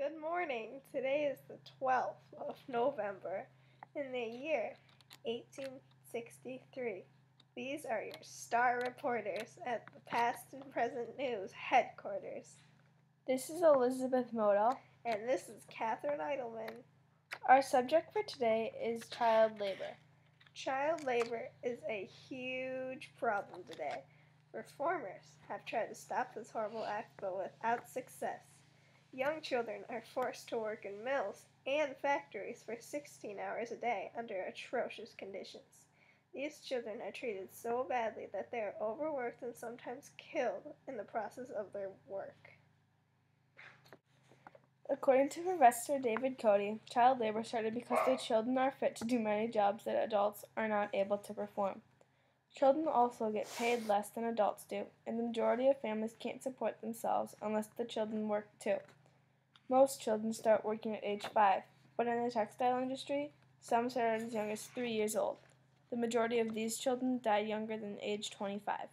Good morning. Today is the 12th of November in the year 1863. These are your star reporters at the Past and Present News headquarters. This is Elizabeth Modell. And this is Catherine Eidelman. Our subject for today is child labor. Child labor is a huge problem today. Reformers have tried to stop this horrible act, but without success. Young children are forced to work in mills and factories for 16 hours a day under atrocious conditions. These children are treated so badly that they are overworked and sometimes killed in the process of their work. According to Professor David Cody, child labor started because the children are fit to do many jobs that adults are not able to perform. Children also get paid less than adults do, and the majority of families can't support themselves unless the children work too. Most children start working at age 5, but in the textile industry, some start as young as 3 years old. The majority of these children die younger than age 25.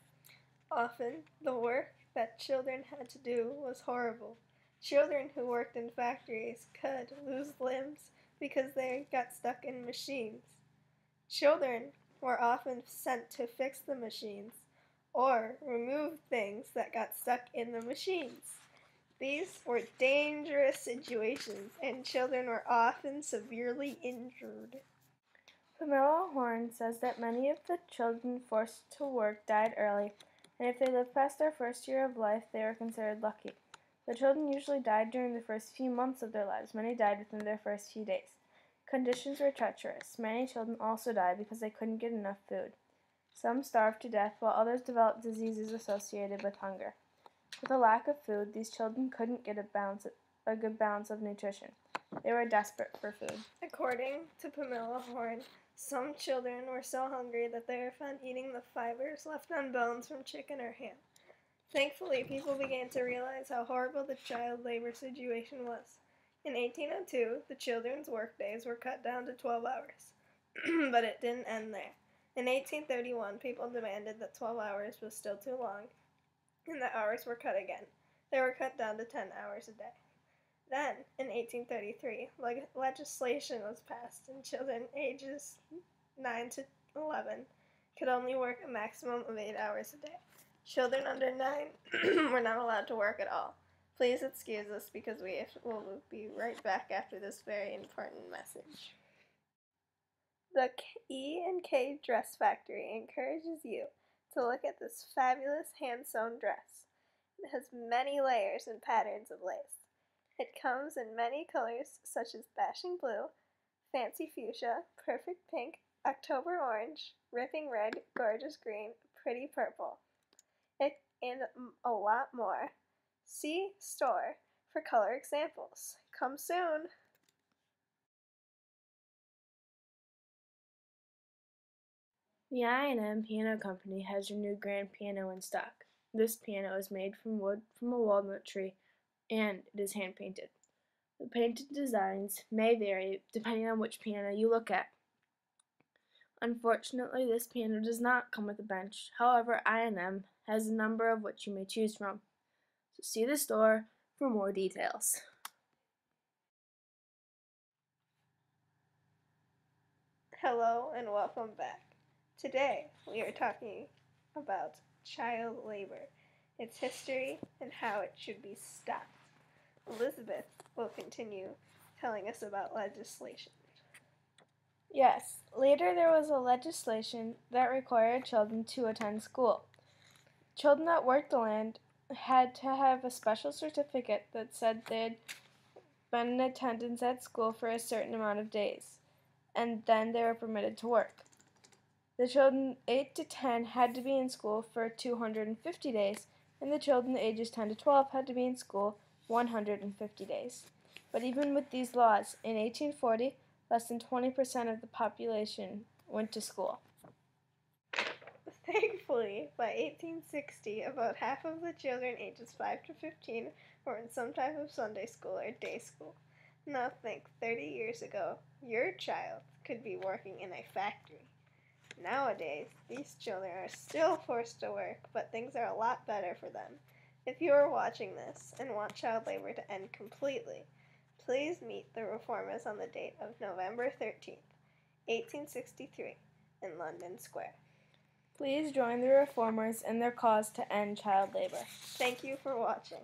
Often, the work that children had to do was horrible. Children who worked in factories could lose limbs because they got stuck in machines. Children were often sent to fix the machines or remove things that got stuck in the machines. These were dangerous situations, and children were often severely injured. Pamela Horn says that many of the children forced to work died early, and if they lived past their first year of life, they were considered lucky. The children usually died during the first few months of their lives. Many died within their first few days. Conditions were treacherous. Many children also died because they couldn't get enough food. Some starved to death, while others developed diseases associated with hunger. With a lack of food, these children couldn't get a good balance of nutrition. They were desperate for food. According to Pamela Horn, some children were so hungry that they were found eating the fibers left on bones from chicken or ham. Thankfully, people began to realize how horrible the child labor situation was. In 1802, the children's work days were cut down to 12 hours, but it didn't end there. In 1831, people demanded that 12 hours was still too long, and the hours were cut again. They were cut down to 10 hours a day. Then, in 1833, legislation was passed, and children ages 9 to 11 could only work a maximum of 8 hours a day. Children under 9 were not allowed to work at all. Please excuse us because we will be right back after this very important message. The E&K Dress Factory encourages you to look at this fabulous hand-sewn dress. It has many layers and patterns of lace. It comes in many colors such as bashing blue, fancy fuchsia, perfect pink, October orange, ripping red, gorgeous green, pretty purple, and a lot more. See store for color examples. Come soon! The I&M Piano Company has your new grand piano in stock. This piano is made from wood from a walnut tree, and it is hand-painted. The painted designs may vary depending on which piano you look at. Unfortunately, this piano does not come with a bench. However, I&M has a number of which you may choose from. So see the store for more details. Hello and welcome back. Today we are talking about child labor, its history, and how it should be stopped. Elizabeth will continue telling us about legislation. Yes, later there was a legislation that required children to attend school. Children that worked the land had to have a special certificate that said they'd been in attendance at school for a certain amount of days, and then they were permitted to work. The children 8 to 10 had to be in school for 250 days, and the children ages 10 to 12 had to be in school 150 days. But even with these laws, in 1840, less than 20% of the population went to school. Thankfully, by 1860, about half of the children ages 5 to 15 were in some type of Sunday school or day school. Now think, 30 years ago, your child could be working in a factory. Nowadays, these children are still forced to work, but things are a lot better for them. If you are watching this and want child labor to end completely, Please meet the reformers on the date of November 13th, 1863, in London Square. Please join the reformers in their cause to end child labor. Thank you for watching.